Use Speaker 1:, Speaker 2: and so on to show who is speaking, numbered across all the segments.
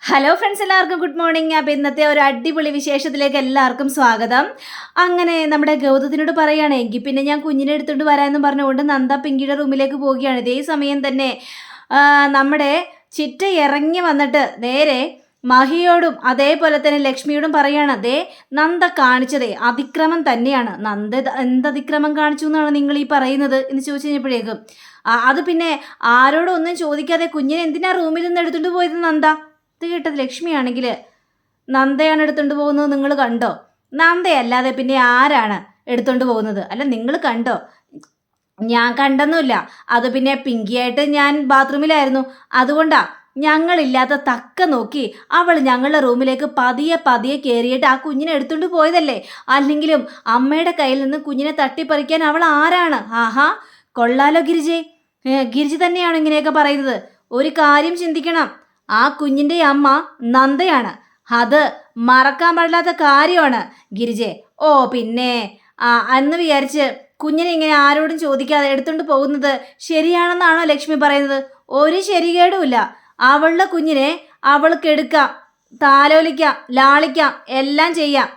Speaker 1: Hello friends, എല്ലാവർക്കും good morning. അപ്പോൾ ഇന്നത്തെ ഒരു അടിപൊളി വിശേഷത്തിലേക്ക് എല്ലാവർക്കും സ്വാഗതം. അങ്ങനെ നമ്മുടെ ഗൗതത്തിനോട് പറയുകയാണ്, എങ്കിൽ പിന്നെ ഞാൻ കുഞ്ഞിനെ എടുത്തുകൊണ്ട് വരാമെന്ന് പറഞ്ഞുകൊണ്ട് നന്ദ പിങ്കിയുടെ റൂമിലേക്ക് പോവുകയാണ്. ഇതേ സമയം തന്നെ നമ്മുടെ ചിറ്റ ഇറങ്ങി വന്നിട്ട് നേരെ മഹിയോടും അതേപോലെ തന്നെ ലക്ഷ്മിയോടും പറയാണ്, അതേ നന്ദ കാണിച്ചതേ അതിക്രമം തന്നെയാണ്. നന്ദ എന്ത് അതിക്രമം കാണിച്ചു എന്നാണ് നിങ്ങൾ ഈ പറയുന്നത് എന്ന് ചോദിച്ചു കഴിഞ്ഞപ്പോഴേക്കും അത് പിന്നെ ആരോടും ഒന്നും ചോദിക്കാതെ കുഞ്ഞിനെ എന്തിനാ റൂമിൽ നിന്ന് എടുത്തുകൊണ്ട് പോയത് നന്ദ? ഇത് കേട്ടത് ലക്ഷ്മിയാണെങ്കിൽ, നന്ദയാണ് എടുത്തുകൊണ്ട് പോകുന്നത് നിങ്ങൾ കണ്ടോ? നന്ദയല്ലാതെ പിന്നെ ആരാണ് എടുത്തുകൊണ്ട് പോകുന്നത്? അല്ല നിങ്ങൾ കണ്ടോ? ഞാൻ കണ്ടെന്നില്ല. അത് പിന്നെ പിങ്കിയായിട്ട് ഞാൻ ബാത്റൂമിലായിരുന്നു, അതുകൊണ്ടാ ഞങ്ങളില്ലാത്ത തക്ക നോക്കി അവൾ ഞങ്ങളുടെ റൂമിലേക്ക് പതിയെ പതിയെ കയറിയിട്ട് ആ കുഞ്ഞിനെ എടുത്തുകൊണ്ട് പോയതല്ലേ. അല്ലെങ്കിലും അമ്മയുടെ കയ്യിൽ നിന്ന് കുഞ്ഞിനെ തട്ടിപ്പറിക്കാൻ അവൾ ആരാണ്? ആഹാ, കൊള്ളാലോ ഗിരിജെ. ഗിരിജ തന്നെയാണ് ഇങ്ങനെയൊക്കെ പറയുന്നത്. ഒരു കാര്യം ചിന്തിക്കണം, ആ കുഞ്ഞിൻ്റെ അമ്മ നന്ദയാണ്. അത് മറക്കാൻ പാടില്ലാത്ത കാര്യമാണ് ഗിരിജെ. ഓ പിന്നെ അന്ന് വിചാരിച്ച് കുഞ്ഞിനെ ഇങ്ങനെ ആരോടും ചോദിക്കാതെ എടുത്തുകൊണ്ട് പോകുന്നത് ശരിയാണെന്നാണോ ലക്ഷ്മി പറയുന്നത്? ഒരു ശരികേടുമില്ല. അവളുടെ കുഞ്ഞിനെ അവൾക്ക് എടുക്കാം, താലോലിക്കാം, ലാളിക്കാം, എല്ലാം ചെയ്യാം.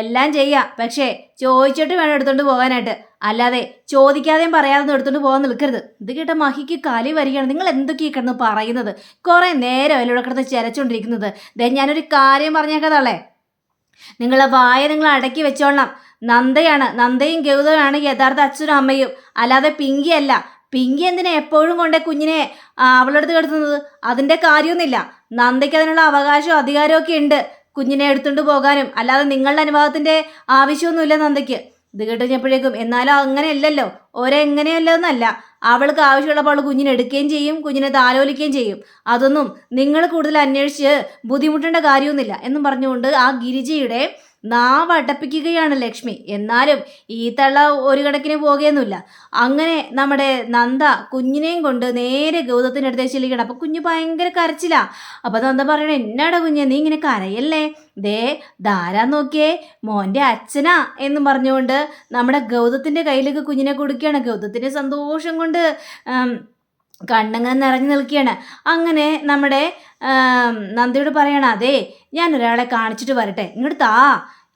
Speaker 1: എല്ലാം ചെയ്യാം. പക്ഷേ ചോദിച്ചിട്ട് വേണം എടുത്തുകൊണ്ട് പോകാനായിട്ട്. അല്ലാതെ ചോദിക്കാതെയും പറയാതെ എടുത്തുകൊണ്ട് പോകാൻ നിൽക്കരുത്. ഇത് കേട്ട മഹിക്ക് കലി വരികയാണ്. നിങ്ങൾ എന്തൊക്കെയാ കിടന്ന് പറയുന്നത്? കുറേ നേരം അതിലൂടെ കിടന്ന് ചിലച്ചുകൊണ്ടിരിക്കുന്നത്. ഞാനൊരു കാര്യം പറഞ്ഞേക്കതല്ലേ, നിങ്ങളെ വായ നിങ്ങൾ അടക്കി വെച്ചോളണം. നന്ദയും ഗൗതമാണ് യഥാർത്ഥ അച്ഛനും അമ്മയും, അല്ലാതെ പിങ്കിയല്ല. പിങ്കി എന്തിനാ എപ്പോഴും കൊണ്ടേ കുഞ്ഞിനെ അവളുടെ അടുത്ത് കിടത്തുന്നത്? അതിൻ്റെ കാര്യമൊന്നുമില്ല. നന്ദയ്ക്ക് അതിനുള്ള അവകാശവും അധികാരവും ഒക്കെ ഉണ്ട് കുഞ്ഞിനെ എടുത്തുകൊണ്ട് പോകാനും. അല്ലാതെ നിങ്ങളുടെ അനുഭവത്തിൻ്റെ ആവശ്യമൊന്നുമില്ല നന്ദയ്ക്ക്. ഇത് കേട്ടുകഴിഞ്ഞപ്പോഴേക്കും, എന്നാലും അങ്ങനെയല്ലല്ലോ, ഒരെങ്ങനെയല്ലോ എന്നല്ല. അവൾക്ക് ആവശ്യമുള്ളപ്പോൾ അവൾ കുഞ്ഞിനെ എടുക്കുകയും ചെയ്യും, കുഞ്ഞിനെ താലോലിക്കുകയും ചെയ്യും. അതൊന്നും നിങ്ങൾ കൂടുതൽ അന്വേഷിച്ച് ബുദ്ധിമുട്ടേണ്ട കാര്യമൊന്നുമില്ല എന്നും പറഞ്ഞുകൊണ്ട് ആ ഗിരിജയുടെ നാവടപ്പിക്കുകയാണ് ലക്ഷ്മി. എന്നാലും ഈ തള്ള ഒരു കണക്കിന് പോകുകയൊന്നുമില്ല. അങ്ങനെ നമ്മുടെ നന്ദ കുഞ്ഞിനെയും കൊണ്ട് നേരെ ഗൗതത്തിൻ്റെ അടുത്തേക്ക് ചെല്ലുകയാണ്. അപ്പോൾ കുഞ്ഞ് ഭയങ്കര കരച്ചിലാ. അപ്പോൾ നന്ദ പറയണേ, എന്നാടാ കുഞ്ഞ് നീ ഇങ്ങനെ കരയല്ലേ? ധാരാ നോക്കിയേ, മോൻ്റെ അച്ഛനാ എന്നും പറഞ്ഞുകൊണ്ട് നമ്മുടെ ഗൗതത്തിൻ്റെ കയ്യിലേക്ക് കുഞ്ഞിനെ കൊടുക്കുകയാണ്. ഗൗതത്തിൻ്റെ സന്തോഷം കൊണ്ട് കണ്ണങ്ങനെ നിറഞ്ഞു നിൽക്കുകയാണ്. അങ്ങനെ നമ്മുടെ നന്ദിയോട് പറയണം, അതെ ഞാൻ ഒരാളെ കാണിച്ചിട്ട് വരട്ടെ, ഇങ്ങോട്ട് താ.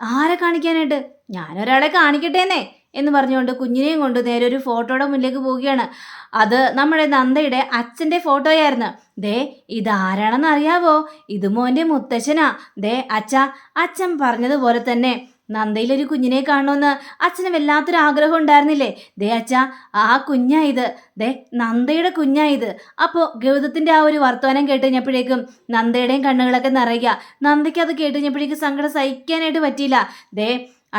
Speaker 1: ആരെ കാണിക്കാനായിട്ട്? ഞാനൊരാളെ കാണിക്കട്ടേന്നേ എന്ന് പറഞ്ഞുകൊണ്ട് കുഞ്ഞിനെയും കൊണ്ട് നേരെ ഒരു ഫോട്ടോയുടെ മുന്നിലേക്ക് പോവുകയാണ്. അത് നമ്മുടെ നന്ദയുടെ അച്ഛൻ്റെ ഫോട്ടോയായിരുന്നു. ഇതാരാണെന്ന് അറിയാവോ? ഇത് മോൻ്റെ മുത്തശ്ശനാ. അച്ഛൻ പറഞ്ഞതുപോലെ തന്നെ നന്ദയിലൊരു കുഞ്ഞിനെ കാണണമെന്ന് അച്ഛന് വല്ലാത്തൊരു ആഗ്രഹം ഉണ്ടായിരുന്നില്ലേ? അച്ഛാ, ആ കുഞ്ഞായത്, നന്ദയുടെ കുഞ്ഞായത്. അപ്പോൾ ഗൗതത്തിൻ്റെ ആ ഒരു വർത്തമാനം കേട്ട് കഴിഞ്ഞപ്പോഴേക്കും നന്ദയുടെയും കണ്ണുകളൊക്കെ നിറയുക. നന്ദയ്ക്ക് അത് കേട്ട് കഴിഞ്ഞപ്പോഴേക്കും സങ്കടം സഹിക്കാനായിട്ട് പറ്റിയില്ല.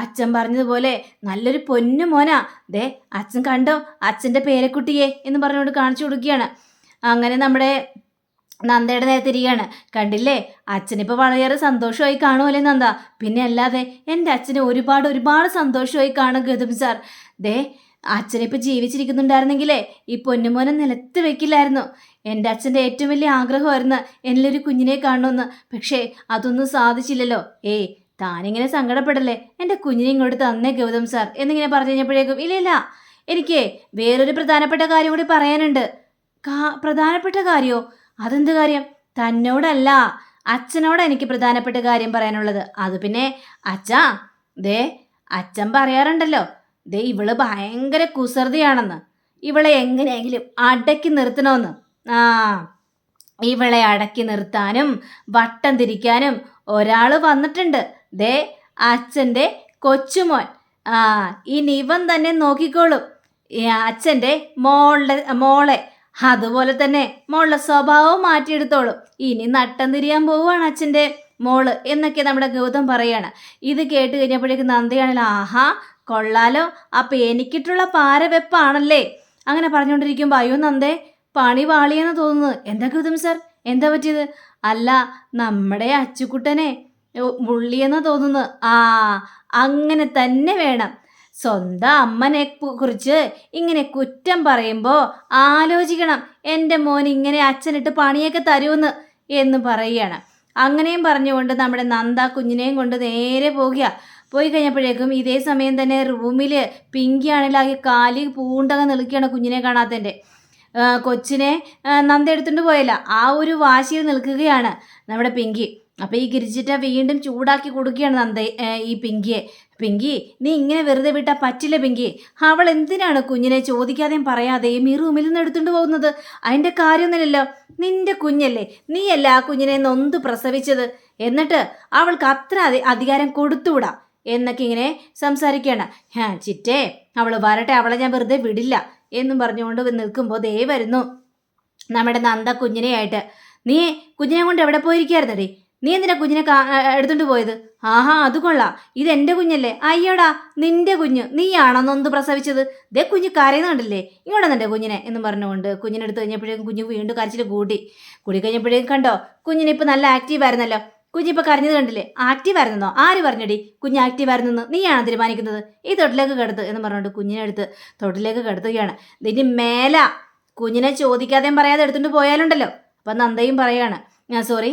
Speaker 1: അച്ഛൻ പറഞ്ഞതുപോലെ നല്ലൊരു പൊന്നു മോനാ. അച്ഛൻ കണ്ടോ അച്ഛൻ്റെ പേരക്കുട്ടിയെ എന്ന് പറഞ്ഞുകൊണ്ട് കാണിച്ചു കൊടുക്കുകയാണ്. അങ്ങനെ നമ്മുടെ നന്ദയുടെ നേരെ തിരികെയാണ്. കണ്ടില്ലേ, അച്ഛനിപ്പോൾ വളരെയേറെ സന്തോഷമായി കാണുമല്ലേ നന്ദ? പിന്നെ അല്ലാതെ എൻ്റെ അച്ഛന് ഒരുപാട് ഒരുപാട് സന്തോഷമായി കാണും ഗൗതം സാർ. അച്ഛനിപ്പോൾ ജീവിച്ചിരിക്കുന്നുണ്ടായിരുന്നെങ്കിലേ ഈ പൊന്നുമോനെ നിലത്ത് വെക്കില്ലായിരുന്നു. എൻ്റെ അച്ഛൻ്റെ ഏറ്റവും വലിയ ആഗ്രഹമായിരുന്നു എന്നിലൊരു കുഞ്ഞിനെ കാണണമെന്ന്. പക്ഷേ അതൊന്നും സാധിച്ചില്ലല്ലോ. താനിങ്ങനെ സങ്കടപ്പെടല്ലേ, എൻ്റെ കുഞ്ഞിനെ ഇങ്ങോട്ട് തന്നേ ഗൗതം സാർ എന്നിങ്ങനെ പറഞ്ഞു കഴിഞ്ഞപ്പോഴേക്കും, ഇല്ല എനിക്ക് വേറൊരു പ്രധാനപ്പെട്ട കാര്യം കൂടി പറയാനുണ്ട്. പ്രധാനപ്പെട്ട കാര്യമോ? അതെന്ത് കാര്യം? തന്നോടല്ല, അച്ഛനോട് എനിക്ക് പ്രധാനപ്പെട്ട കാര്യം പറയാനുള്ളത്. അത് പിന്നെ അച്ഛാ, അച്ഛൻ പറയാറുണ്ടല്ലോ, ഇവള് ഭയങ്കര കുസൃതിയാണെന്ന്. ഇവളെ എങ്ങനെയെങ്കിലും അടക്കി നിർത്തണമെന്ന്. ഇവളെ അടക്കി നിർത്താനും വട്ടം തിരിക്കാനും ഒരാൾ വന്നിട്ടുണ്ട്. അച്ഛൻ്റെ കൊച്ചുമോൻ. ഇനി ഇവൻ തന്നെ നോക്കിക്കോളും അച്ഛൻ്റെ മോളെ. അതുപോലെ തന്നെ മോളുടെ സ്വഭാവം മാറ്റിയെടുത്തോളും. ഇനി നട്ടം തിരിയാൻ പോവുകയാണ് അച്ഛൻ്റെ മോള് എന്നൊക്കെ നമ്മുടെ ഗൗതം പറയാണ്. ഇത് കേട്ട് കഴിഞ്ഞപ്പോഴേക്ക് നന്ദയാണല്ലോ, ആഹാ കൊള്ളാലോ, അപ്പം എനിക്കിട്ടുള്ള പാരവെപ്പാണല്ലേ. അങ്ങനെ പറഞ്ഞുകൊണ്ടിരിക്കുമ്പോൾ, അയ്യോ നന്ദേ, പണി വാളിയെന്ന് തോന്നുന്നു. എന്താ ഗൗതം സാർ, എന്താ പറ്റിയത്? അല്ല, നമ്മുടെ അച്ചുക്കുട്ടനെ മുള്ളിയെന്ന് തോന്നുന്നു. അങ്ങനെ തന്നെ വേണം. സ്വന്തം അമ്മനെ കുറിച്ച് ഇങ്ങനെ കുറ്റം പറയുമ്പോൾ ആലോചിക്കണം, എൻ്റെ മോൻ ഇങ്ങനെ അച്ഛനിട്ട് പണിയൊക്കെ തരുമെന്ന് എന്ന് പറയുകയാണ്. അങ്ങനെയും പറഞ്ഞുകൊണ്ട് നമ്മുടെ നന്ദ കുഞ്ഞിനെയും കൊണ്ട് നേരെ പോയി കഴിഞ്ഞപ്പോഴേക്കും ഇതേ സമയം തന്നെ റൂമിൽ പിങ്കിയാണെങ്കിൽ ആകെ കാലി പൂണ്ടകം നിൽക്കുകയാണ് കുഞ്ഞിനെ കാണാത്തതിൻ്റെ. കൊച്ചിനെ നന്ദ എടുത്തുകൊണ്ട് പോയല്ല, ആ ഒരു വാശിയിൽ നിൽക്കുകയാണ് നമ്മുടെ പിങ്കി. അപ്പോൾ ഈ ഗിരിജിറ്റ വീണ്ടും ചൂടാക്കി കൊടുക്കുകയാണ് ഈ പിങ്കിയെ. പിങ്കി, നീ ഇങ്ങനെ വെറുതെ വിട്ടാൽ പറ്റില്ല പിങ്കി. അവൾ എന്തിനാണ് കുഞ്ഞിനെ ചോദിക്കാതെയും പറയാതെയും ഈ റൂമിൽ നിന്ന് എടുത്തുകൊണ്ട് പോകുന്നത്? അതിൻ്റെ കാര്യമൊന്നുമില്ലല്ലോ. നിന്റെ കുഞ്ഞല്ലേ, നീയല്ല ആ കുഞ്ഞിനെ നൊന്ത് പ്രസവിച്ചത്. എന്നിട്ട് അവൾക്ക് അത്ര അധികാരം കൊടുത്തുകൂടാ എന്നൊക്കെ ഇങ്ങനെ സംസാരിക്കുകയാണ്. ചിറ്റേ, അവൾ വരട്ടെ, അവളെ ഞാൻ വെറുതെ വിടില്ല എന്നും പറഞ്ഞുകൊണ്ട് നിൽക്കുമ്പോൾ ദേ വരുന്നു നമ്മുടെ നന്ദ കുഞ്ഞിനെയായിട്ട്. നീ കുഞ്ഞിനെ കൊണ്ട് എവിടെ പോയിരിക്കായിരുന്നടി? നീ എന്തിനാ കുഞ്ഞിനെ എടുത്തുകൊണ്ട് പോയത്? ആഹാ, അത് കൊള്ളാം, ഇതെൻ്റെ കുഞ്ഞല്ലേ. അയ്യോടാ, നിന്റെ കുഞ്ഞ്, നീയാണോ നൊന്ത് പ്രസവിച്ചത്? ദേ കുഞ്ഞ് കരയുന്നുണ്ടല്ലേ, ഇങ്ങോട്ട് നിന്റെ കുഞ്ഞിനെ എന്നും പറഞ്ഞുകൊണ്ട് കുഞ്ഞിനെ എടുത്ത് കഴിഞ്ഞപ്പോഴേക്കും കുഞ്ഞ് വീണ്ടും കരച്ചിൽ കൂടി കഴിഞ്ഞപ്പോഴേക്കും കണ്ടോ, കുഞ്ഞിനിപ്പോൾ നല്ല ആക്റ്റീവ് ആയിരുന്നല്ലോ. കുഞ്ഞിപ്പോൾ കരഞ്ഞത് കണ്ടില്ലേ? ആക്റ്റീവ് ആയിരുന്നോ? ആര് പറഞ്ഞടി കുഞ്ഞ് ആക്റ്റീവ് ആയിരുന്നെന്ന്? നീയാണോ തീരുമാനിക്കുന്നത്? ഈ തൊട്ടിലേക്ക് കിടത്ത് എന്ന് പറഞ്ഞുകൊണ്ട് കുഞ്ഞിനെ എടുത്ത് തൊട്ടിലേക്ക് കിടത്തുകയാണ്. ഇതിന് മേല കുഞ്ഞിനെ ചോദിക്കാതെയും പറയാതെ എടുത്തുകൊണ്ട് പോയാലുണ്ടല്ലോ. അപ്പം നന്ദയും പറയാണ്, സോറി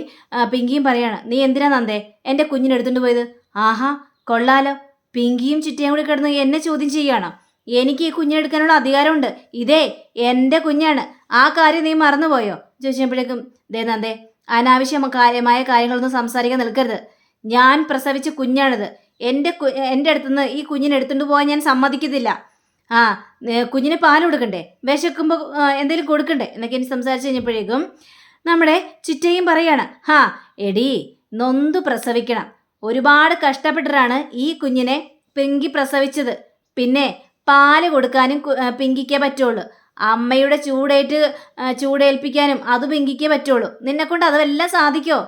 Speaker 1: പിങ്കിയും പറയാണ്, നീ എന്തിനാ നന്ദേ എൻ്റെ കുഞ്ഞിനെ എടുത്തുകൊണ്ട് പോയത്? ആഹാ, കൊള്ളാലോ, പിങ്കിയും ചിറ്റയും കൂടി കിടന്ന് എന്നെ ചോദ്യം ചെയ്യുകയാണോ? എനിക്ക് ഈ കുഞ്ഞിനെടുക്കാനുള്ള അധികാരമുണ്ട്. ഇതേ എൻ്റെ കുഞ്ഞാണ്. ആ കാര്യം നീ മറന്നുപോയോ ചോദിച്ചപ്പോഴേക്കും, ദേ നന്ദേ, അനാവശ്യമായ കാര്യങ്ങളൊന്നും സംസാരിക്കാൻ നിൽക്കരുത്. ഞാൻ പ്രസവിച്ച കുഞ്ഞാണിത്. എൻ്റെ അടുത്തുനിന്ന് ഈ കുഞ്ഞിനെ എടുത്തുകൊണ്ട് പോകാൻ ഞാൻ സമ്മതിക്കത്തില്ല. കുഞ്ഞിന് പാൽ കൊടുക്കണ്ടേ, വിശക്കുമ്പോൾ എന്തെങ്കിലും കൊടുക്കണ്ടേ എന്നൊക്കെ എനിക്ക് സംസാരിച്ച് കഴിഞ്ഞപ്പോഴേക്കും നമ്മുടെ ചിറ്റയും പറയാണ്, എടി, നൊന്ത് പ്രസവിക്കണം. ഒരുപാട് കഷ്ടപ്പെട്ടിട്ടാണ് ഈ കുഞ്ഞിനെ പിങ്കി പ്രസവിച്ചത്. പിന്നെ പാല് കൊടുക്കാനും പിങ്കിക്കേ പറ്റുള്ളൂ. അമ്മയുടെ ചൂടേൽപ്പിക്കാനും അത് പിങ്കിക്കേ പറ്റുള്ളൂ. നിന്നെക്കൊണ്ട് അതെല്ലാം സാധിക്കോ?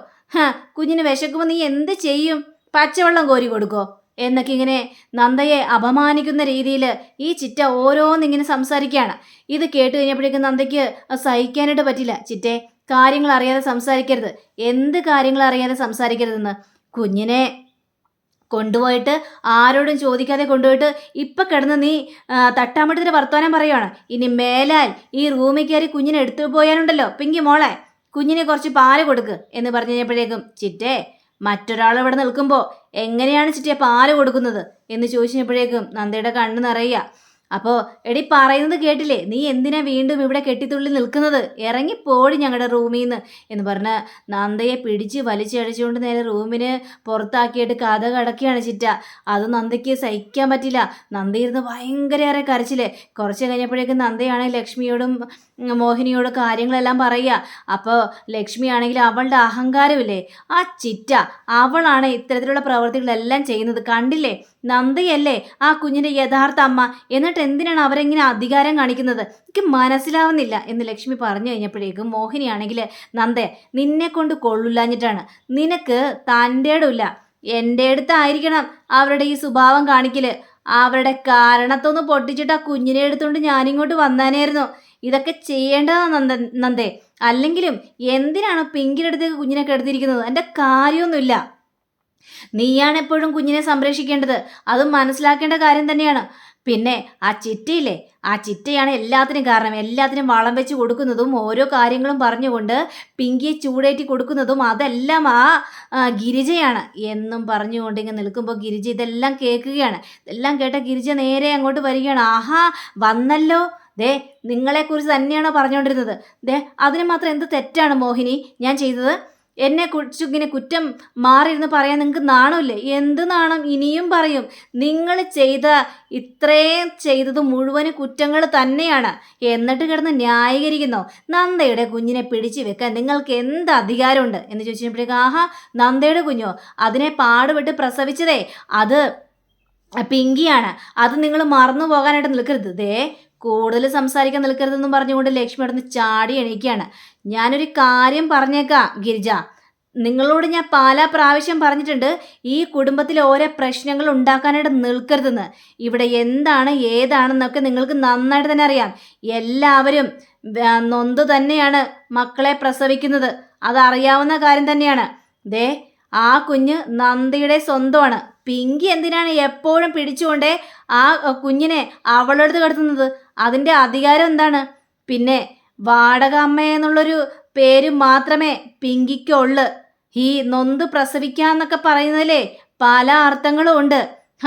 Speaker 1: കുഞ്ഞിന് വിശക്കുമ്പോൾ നീ എന്ത് ചെയ്യും? പച്ചവെള്ളം കോരി കൊടുക്കോ എന്നൊക്കെ ഇങ്ങനെ നന്ദയെ അപമാനിക്കുന്ന രീതിയിൽ ഈ ചിറ്റ ഓരോന്നിങ്ങനെ സംസാരിക്കുകയാണ്. ഇത് കേട്ട് കഴിഞ്ഞപ്പോഴേക്കും നന്ദയ്ക്ക് സഹിക്കാനായിട്ട് പറ്റില്ല. ചിറ്റേ, കാര്യങ്ങൾ അറിയാതെ സംസാരിക്കരുത്. എന്ത് കാര്യങ്ങൾ അറിയാതെ സംസാരിക്കരുതെന്ന്? കുഞ്ഞിനെ കൊണ്ടുപോയിട്ട് ആരോടും ചോദിക്കാതെ കൊണ്ടുപോയിട്ട് ഇപ്പം കിടന്ന് നീ തട്ടാമ്പട്ടത്തിന് വർത്തമാനം പറയുകയാണ്. ഇനി മേലാൽ ഈ റൂമിൽ കയറി കുഞ്ഞിനെ എടുത്തു പോയാലുണ്ടല്ലോ, പിങ്കി മോളെ, കുഞ്ഞിനെ കുറച്ച് പാല് കൊടുക്ക് എന്ന് പറഞ്ഞു കഴിഞ്ഞപ്പോഴേക്കും, ചിറ്റേ, മറ്റൊരാൾ ഇവിടെ നിൽക്കുമ്പോൾ എങ്ങനെയാണ് ചിറ്റയെ പാല് കൊടുക്കുന്നത് എന്ന് ചോദിച്ചപ്പോഴേക്കും നന്ദയുടെ കണ്ണ് നിറയുക. അപ്പോൾ എടി, പറയുന്നത് കേട്ടില്ലേ? നീ എന്തിനാ വീണ്ടും ഇവിടെ കെട്ടിത്തുള്ളി നിൽക്കുന്നത്? ഇറങ്ങിപ്പോടി ഞങ്ങളുടെ റൂമിൽ നിന്ന് എന്ന് പറഞ്ഞ് നന്ദയെ പിടിച്ച് വലിച്ചടിച്ചുകൊണ്ട് നേരെ റൂമിന് പുറത്താക്കിയിട്ട് കഥ കടക്കുകയാണ് ചിറ്റ. അത് നന്ദയ്ക്ക് സഹിക്കാൻ പറ്റില്ല. നന്ദയിരുന്ന് ഭയങ്കരയേറെ കരച്ചില്. കുറച്ച് കഴിഞ്ഞപ്പോഴേക്കും നന്ദയാണ് ലക്ഷ്മിയോടും മോഹിനിയോടും കാര്യങ്ങളെല്ലാം പറയുക. അപ്പോൾ ലക്ഷ്മിയാണെങ്കിൽ അവളുടെ അഹങ്കാരമില്ലേ, ആ ചിറ്റ, അവളാണ് ഇത്തരത്തിലുള്ള പ്രവൃത്തികളെല്ലാം ചെയ്യുന്നത്. കണ്ടില്ലേ, നന്ദയല്ലേ ആ കുഞ്ഞിൻ്റെ യഥാർത്ഥ അമ്മ. എന്നിട്ട് എന്തിനാണ് അവരെങ്ങനെ അധികാരം കാണിക്കുന്നത്? എനിക്ക് മനസ്സിലാവുന്നില്ല എന്ന് ലക്ഷ്മി പറഞ്ഞു കഴിഞ്ഞപ്പോഴേക്കും മോഹിനിയാണെങ്കിൽ, നന്ദേ, നിന്നെ കൊണ്ട് കൊള്ളില്ലാഞ്ഞിട്ടാണ്. നിനക്ക് തൻ്റെ ഇടമില്ല. എൻ്റെ അടുത്തായിരിക്കണം അവരുടെ ഈ സ്വഭാവം കാണിക്കല്. അവരുടെ കാരണത്തൊന്ന് പൊട്ടിച്ചിട്ട് ആ കുഞ്ഞിനെ എടുത്തുകൊണ്ട് ഞാനിങ്ങോട്ട് വന്നാനായിരുന്നു. ഇതൊക്കെ ചെയ്യേണ്ടതാണ് നന്ദേ. അല്ലെങ്കിലും എന്തിനാണ് പിങ്കിയുടെ അടുത്തേക്ക് കുഞ്ഞിനെ കെടുത്തിരിക്കുന്നത്? എൻ്റെ കാര്യമൊന്നുമില്ല. നീയാണ് എപ്പോഴും കുഞ്ഞിനെ സംരക്ഷിക്കേണ്ടത്. അതും മനസ്സിലാക്കേണ്ട കാര്യം തന്നെയാണ്. പിന്നെ ആ ചിറ്റയില്ലേ, ആ ചിറ്റയാണ് എല്ലാത്തിനും കാരണം. എല്ലാത്തിനും വളം വെച്ച് കൊടുക്കുന്നതും ഓരോ കാര്യങ്ങളും പറഞ്ഞുകൊണ്ട് പിങ്കിയെ ചൂടേറ്റി കൊടുക്കുന്നതും അതെല്ലാം ആ ഗിരിജയാണ് എന്നും പറഞ്ഞുകൊണ്ട് ഇങ്ങനെ നിൽക്കുമ്പോൾ ഗിരിജ ഇതെല്ലാം കേൾക്കുകയാണ്. ഇതെല്ലാം കേട്ട ഗിരിജ നേരെ അങ്ങോട്ട് വരികയാണ്. ആഹാ, വന്നല്ലോ. ദേ, നിങ്ങളെക്കുറിച്ച് തന്നെയാണോ പറഞ്ഞുകൊണ്ടിരുന്നത്? ദേ, അതിന് മാത്രം എന്ത് തെറ്റാണ് മോഹിനി ഞാൻ ചെയ്തത്? എന്നെ കുറിച്ച് ഇങ്ങനെ കുറ്റം മാറിയിരുന്ന് പറയാൻ നിങ്ങൾക്ക് നാണമില്ലേ? എന്ത് നാണം? ഇനിയും പറയും. നിങ്ങൾ ഇത്രയും ചെയ്തത് മുഴുവനും കുറ്റങ്ങൾ തന്നെയാണ്. എന്നിട്ട് കിടന്ന് ന്യായീകരിക്കുന്നോ? നന്ദയുടെ കുഞ്ഞിനെ പിടിച്ചു വെക്കാൻ നിങ്ങൾക്ക് എന്ത് അധികാരമുണ്ട് എന്ന് ചോദിച്ചപ്പോഴേക്കും, ആഹാ, നന്ദയുടെ കുഞ്ഞോ, അതിനെ പാടുപെട്ട് പ്രസവിച്ചതേ അത് പിങ്കിയാണ്. അത് നിങ്ങൾ മറന്നു പോകാനായിട്ട് നിൽക്കരുത്. ദേ, കൂടുതൽ സംസാരിക്കാൻ നിൽക്കരുതെന്നും പറഞ്ഞുകൊണ്ട് ലക്ഷ്മി അവിടെ നിന്ന് ചാടി എണീക്കുകയാണ്. ഞാനൊരു കാര്യം പറഞ്ഞേക്കാം ഗിരിജ, നിങ്ങളോട് ഞാൻ പല പ്രാവശ്യം പറഞ്ഞിട്ടുണ്ട്, ഈ കുടുംബത്തിൽ ഓരോ പ്രശ്നങ്ങൾ ഉണ്ടാക്കാനായിട്ട് നിൽക്കരുതെന്ന്. ഇവിടെ എന്താണ് ഏതാണെന്നൊക്കെ നിങ്ങൾക്ക് നന്നായിട്ട് തന്നെ അറിയാം. എല്ലാവരും നൊന്ത് തന്നെയാണ് മക്കളെ പ്രസവിക്കുന്നത്. അതറിയാവുന്ന കാര്യം തന്നെയാണ്. ദേ, ആ കുഞ്ഞ് നന്ദിയുടെ സ്വന്തമാണ്. പിങ്കി എന്തിനാണ് എപ്പോഴും പിടിച്ചുകൊണ്ടേ ആ കുഞ്ഞിനെ അവളുടെ അടുത്ത് കിടത്തുന്നത്? അതിൻ്റെ അധികാരം എന്താണ്? പിന്നെ വാടക അമ്മ എന്നുള്ളൊരു പേര് മാത്രമേ പിങ്കിക്കുള്ളൂ. ഈ നൊന്ത് പ്രസവിക്കാന്നൊക്കെ പറയുന്നതിലേ പല അർത്ഥങ്ങളും ഉണ്ട്.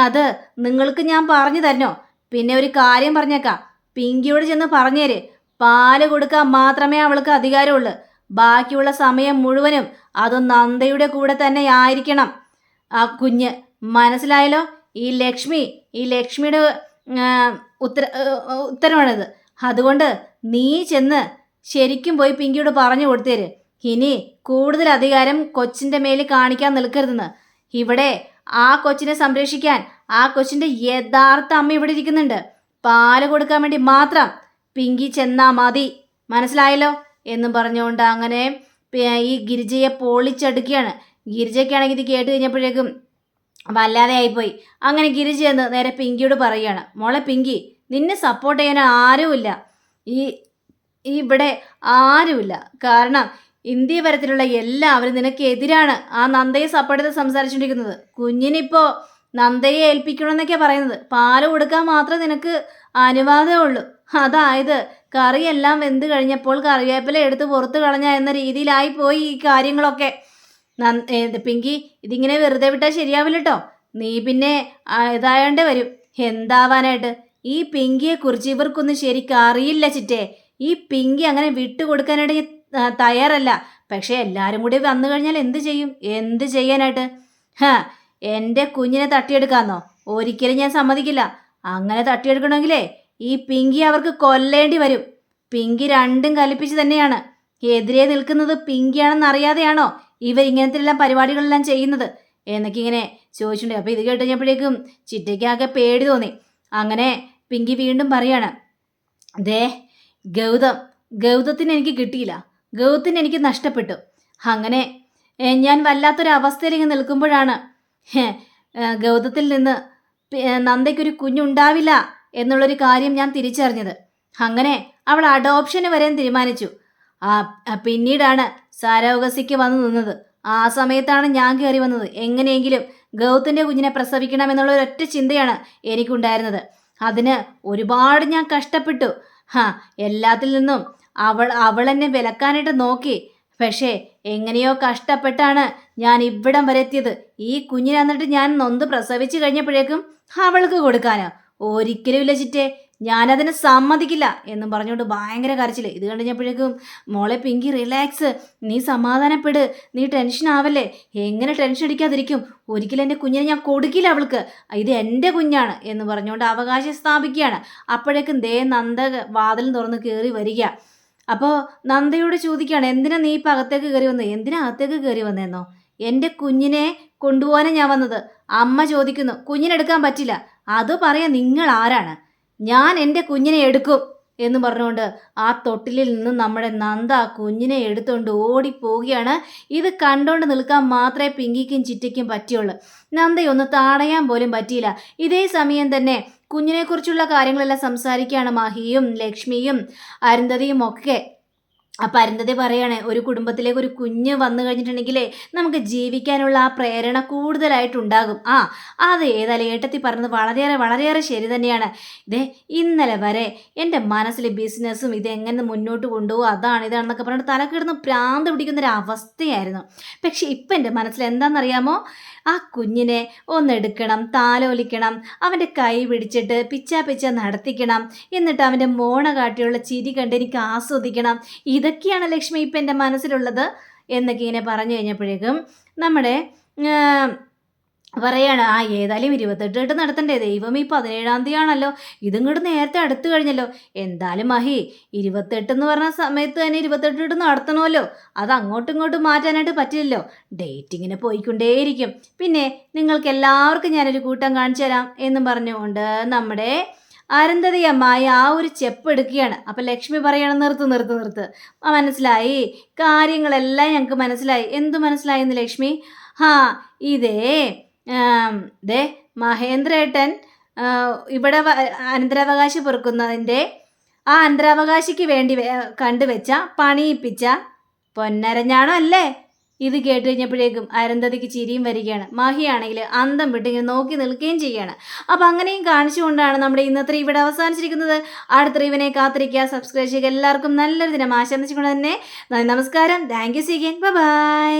Speaker 1: അത് നിങ്ങൾക്ക് ഞാൻ പറഞ്ഞു തരണോ? പിന്നെ ഒരു കാര്യം പറഞ്ഞേക്കാം, പിങ്കിയോട് ചെന്ന് പറഞ്ഞേര്, പാല് കൊടുക്കാൻ മാത്രമേ അവൾക്ക് അധികാരമുള്ളൂ. ബാക്കിയുള്ള സമയം മുഴുവനും അത് നന്ദയുടെ കൂടെ തന്നെ ആയിരിക്കണം ആ കുഞ്ഞ്. മനസ്സിലായല്ലോ? ഈ ലക്ഷ്മിയുടെ ഉത്തരവാണിത്. അതുകൊണ്ട് നീ ചെന്ന് ശരിക്കും പോയി പിങ്കിയോട് പറഞ്ഞു കൊടുത്തേര്, ഇനി കൂടുതൽ അധികാരം കൊച്ചിൻ്റെ മേലിൽ കാണിക്കാൻ നിൽക്കരുതെന്ന്. ഇവിടെ ആ കൊച്ചിനെ സംരക്ഷിക്കാൻ ആ കൊച്ചിൻ്റെ യഥാർത്ഥ അമ്മ ഇവിടെ ഇരിക്കുന്നുണ്ട്. പാല് കൊടുക്കാൻ വേണ്ടി മാത്രം പിങ്കി ചെന്നാ മതി. മനസ്സിലായല്ലോ എന്നും പറഞ്ഞുകൊണ്ട് അങ്ങനെ ഈ ഗിരിജയെ പൊളിച്ചെടുക്കുകയാണ്. ഗിരിജയ്ക്കാണെങ്കിൽ ഇത് കേട്ട് കഴിഞ്ഞപ്പോഴേക്കും വല്ലാതെ ആയിപ്പോയി. അങ്ങനെ ഗിരിജ എന്ന് നേരെ പിങ്കിയോട് പറയുകയാണ്, മോളെ പിങ്കി, നിന്നെ സപ്പോർട്ട് ചെയ്യാൻ ആരുമില്ല. ഇവിടെ ആരുമില്ല. കാരണം ഇന്ത്യ തരത്തിലുള്ള എല്ലാവരും നിനക്ക് എതിരാണ് ആ നന്ദയെ സപ്പോർട്ട് ചെയ്ത് സംസാരിച്ചുകൊണ്ടിരിക്കുന്നത്. കുഞ്ഞിനിപ്പോൾ നന്ദയെ ഏൽപ്പിക്കണമെന്നൊക്കെ പറയുന്നത്. പാല് കൊടുക്കാൻ മാത്രമേ നിനക്ക് അനുവാദമുള്ളൂ. അതായത് കറിയെല്ലാം വെന്ത് കഴിഞ്ഞപ്പോൾ കറിവേപ്പില എടുത്ത് പുറത്ത് കളഞ്ഞ എന്ന രീതിയിലായി പോയി ഈ കാര്യങ്ങളൊക്കെ. പിങ്കി, ഇതിങ്ങനെ വെറുതെ വിട്ടാൽ ശരിയാവില്ല കേട്ടോ. നീ പിന്നെ ഇതായോണ്ടേ വരും. എന്താവാനായിട്ട്? ഈ പിങ്കിയെക്കുറിച്ച് ഇവർക്കൊന്നും ശരിക്കും അറിയില്ല ചിറ്റേ. ഈ പിങ്കി അങ്ങനെ വിട്ടുകൊടുക്കാനായിട്ട് തയ്യാറല്ല. പക്ഷേ എല്ലാവരും കൂടി വന്നു കഴിഞ്ഞാൽ എന്ത് ചെയ്യാനായിട്ട്? എൻ്റെ കുഞ്ഞിനെ തട്ടിയെടുക്കാന്നോ? ഒരിക്കലും ഞാൻ സമ്മതിക്കില്ല. അങ്ങനെ തട്ടിയെടുക്കണമെങ്കിലേ ഈ പിങ്കി അവർക്ക് കൊല്ലേണ്ടി വരും. പിങ്കി രണ്ടും കൽപ്പിച്ച് തന്നെയാണ്. എതിരെ നിൽക്കുന്നത് പിങ്കിയാണെന്ന് അറിയാതെയാണോ ഇവർ ഇങ്ങനത്തെ എല്ലാം പരിപാടികളെല്ലാം ചെയ്യുന്നത് എന്നൊക്കെ ഇങ്ങനെ ചോദിച്ചിട്ടുണ്ട്. അപ്പോൾ ഇത് കേട്ട് കഴിഞ്ഞപ്പോഴേക്കും ചിറ്റയ്ക്കാകെ പേടി തോന്നി. അങ്ങനെ പിങ്കി വീണ്ടും പറയാണ്, ദേ ഗൗതത്തിന് എനിക്ക് കിട്ടിയില്ല, ഗൗതത്തിന് എനിക്ക് നഷ്ടപ്പെട്ടു. അങ്ങനെ ഞാൻ വല്ലാത്തൊരവസ്ഥയിലേക്ക് നിൽക്കുമ്പോഴാണ് ഗൗതത്തിൽ നിന്ന് നന്ദയ്ക്കൊരു കുഞ്ഞുണ്ടാവില്ല എന്നുള്ളൊരു കാര്യം ഞാൻ തിരിച്ചറിഞ്ഞത്. അങ്ങനെ അവൾ അഡോപ്ഷന് വരാൻ തീരുമാനിച്ചു. പിന്നീടാണ് സരോഗസിക്ക് വന്നു നിന്നത്. ആ സമയത്താണ് ഞാൻ കയറി വന്നത്. എങ്ങനെയെങ്കിലും ഗൗതത്തിൻ്റെ കുഞ്ഞിനെ പ്രസവിക്കണം എന്നുള്ള ഒരൊറ്റ ചിന്തയാണ് എനിക്കുണ്ടായിരുന്നത്. അതിന് ഒരുപാട് ഞാൻ കഷ്ടപ്പെട്ടു. എല്ലാത്തിൽ നിന്നും അവൾ എന്നെ വിലക്കാനായിട്ട് നോക്കി. പക്ഷേ എങ്ങനെയോ കഷ്ടപ്പെട്ടാണ് ഞാൻ ഇവിടം വരെ എത്തിയത്. ഈ കുഞ്ഞിനെ എന്നിട്ട് ഞാൻ നൊന്ത് പ്രസവിച്ച് കഴിഞ്ഞപ്പോഴേക്കും അവൾക്ക് കൊടുക്കാനോ? ഒരിക്കലും ഇല്ല ചിറ്റേ, ഞാനതിന് സമ്മതിക്കില്ല എന്നും പറഞ്ഞുകൊണ്ട് ഭയങ്കര കരച്ചിൽ. ഇത് കഴിഞ്ഞപ്പോഴേക്കും മോളെ പിങ്കി, റിലാക്സ്, നീ സമാധാനപ്പെട്, നീ ടെൻഷൻ ആവല്ലേ. എങ്ങനെ ടെൻഷൻ അടിക്കാതിരിക്കും? ഒരിക്കലും എൻ്റെ കുഞ്ഞിനെ ഞാൻ കൊടുക്കില്ല അവൾക്ക്, ഇത് എൻ്റെ കുഞ്ഞാണ് എന്ന് പറഞ്ഞുകൊണ്ട് അവകാശം സ്ഥാപിക്കുകയാണ്. അപ്പോഴേക്കും നന്ദ വാതിൽ തുറന്ന് കയറി വരിക. അപ്പോൾ നന്ദയോട് ചോദിക്കുകയാണ്, എന്തിനാ നീ ഇപ്പം അകത്തേക്ക് കയറി വന്നത്? എന്തിനാ അകത്തേക്ക് കയറി വന്നതെന്നോ? എൻ്റെ കുഞ്ഞിനെ കൊണ്ടുപോകാനാണ് ഞാൻ വന്നത്. അമ്മ ചോദിക്കുന്നു, കുഞ്ഞിനെടുക്കാൻ പറ്റില്ല. അത് പറയാൻ നിങ്ങൾ ആരാണ്? ഞാൻ എൻ്റെ കുഞ്ഞിനെ എടുക്കും എന്ന് പറഞ്ഞുകൊണ്ട് ആ തൊട്ടിലിൽ നിന്ന് നമ്മുടെ നന്ദ കുഞ്ഞിനെ എടുത്തുകൊണ്ട് ഓടിപ്പോവുകയാണ്. ഇത് കണ്ടുകൊണ്ട് നിൽക്കാൻ മാത്രമേ പിങ്കിക്കും ചിറ്റയ്ക്കും പറ്റിയുള്ളൂ. നന്ദയൊന്ന് താടയാൻ പോലും പറ്റിയില്ല. ഇതേ സമയം തന്നെ കുഞ്ഞിനെക്കുറിച്ചുള്ള കാര്യങ്ങളെല്ലാം സംസാരിക്കുകയാണ് മഹിയും ലക്ഷ്മിയും അരുന്ധതിയും ഒക്കെ. അപ്പം അരുന്ധതി പറയാണ്, ഒരു കുടുംബത്തിലേക്ക് ഒരു കുഞ്ഞ് വന്നു കഴിഞ്ഞിട്ടുണ്ടെങ്കിലേ നമുക്ക് ജീവിക്കാനുള്ള ആ പ്രേരണ കൂടുതലായിട്ടുണ്ടാകും. അത് ഏതായാലും ഏട്ടത്തി പറഞ്ഞത് വളരെയേറെ ശരി തന്നെയാണ്. ഇന്നലെ വരെ എൻ്റെ മനസ്സിൽ ബിസിനസ്സും ഇതെങ്ങനെ മുന്നോട്ട് കൊണ്ടുപോകും ഇതാണെന്നൊക്കെ പറഞ്ഞിട്ട് തലക്കിടന്ന് പ്രാന്ത് പിടിക്കുന്നൊരവസ്ഥയായിരുന്നു. പക്ഷെ ഇപ്പം എൻ്റെ മനസ്സിൽ എന്താണെന്നറിയാമോ? ആ കുഞ്ഞിനെ ഒന്നെടുക്കണം, താലോലിക്കണം, അവൻ്റെ കൈ പിടിച്ചിട്ട് പിച്ച നടത്തിക്കണം, എന്നിട്ട് അവൻ്റെ മോണ കാട്ടിയുള്ള ചിരി കണ്ട് എനിക്ക് ആസ്വദിക്കണം. ഇതൊക്കെയാണ് ലക്ഷ്മി ഇപ്പം എൻ്റെ മനസ്സിലുള്ളത് എന്നൊക്കെ ഇങ്ങനെ പറഞ്ഞു കഴിഞ്ഞപ്പോഴേക്കും നമ്മുടെ പറയാണ്, ഏതായാലും 28 നടത്തണ്ടേ ദൈവം, ഈ 17-ാം തീയതി ആണല്ലോ, ഇതിങ്ങോട്ട് നേരത്തെ അടുത്ത് കഴിഞ്ഞല്ലോ. എന്തായാലും മഹി 28 എന്ന് പറഞ്ഞ സമയത്ത് തന്നെ 28 നടത്തണമല്ലോ, അത് അങ്ങോട്ടും ഇങ്ങോട്ടും മാറ്റാനായിട്ട് പറ്റില്ലല്ലോ. ഡേറ്റിങ്ങിന് പോയിക്കൊണ്ടേയിരിക്കും. പിന്നെ നിങ്ങൾക്ക് എല്ലാവർക്കും ഞാനൊരു കൂട്ടം കാണിച്ചു തരാം എന്നും പറഞ്ഞുകൊണ്ട് നമ്മുടെ അരുന്ധതി അമ്മായി ആ ഒരു ചെപ്പ് എടുക്കുകയാണ്. അപ്പം ലക്ഷ്മി പറയണം, നിർത്ത്, മനസ്സിലായി, കാര്യങ്ങളെല്ലാം ഞങ്ങൾക്ക് മനസ്സിലായി. എന്തു മനസ്സിലായെന്ന് ലക്ഷ്മി? മഹേന്ദ്രേട്ടൻ ഇവിടെ അനന്തരാവകാശി പൊറുക്കുന്നതിൻ്റെ ആ അനന്തരാവകാശിക്ക് വേണ്ടി കണ്ടുവെച്ച പണിയിപ്പിച്ച പൊന്നരഞ്ഞാണോ അല്ലേ? ഇത് കേട്ട് കഴിഞ്ഞപ്പോഴേക്കും അരുന്ധതിക്ക് ചിരിയും വരികയാണ്. മഹിയാണെങ്കിൽ അന്തം വിട്ട് ഇങ്ങനെ നോക്കി നിൽക്കുകയും ചെയ്യുകയാണ്. അപ്പം അങ്ങനെയും കാണിച്ചുകൊണ്ടാണ് നമ്മുടെ ഇന്നത്തെ ഇവിടെ അവസാനിച്ചിരിക്കുന്നത്. അടുത്ത ഇവനെ കാത്തിരിക്കുക, സബ്സ്ക്രൈബ് ചെയ്യുക. എല്ലാവർക്കും നല്ലൊരു ദിനം ആശംസിച്ചുകൊണ്ട് തന്നെ നമസ്കാരം. താങ്ക് യു സീഗൻ, ബൈ.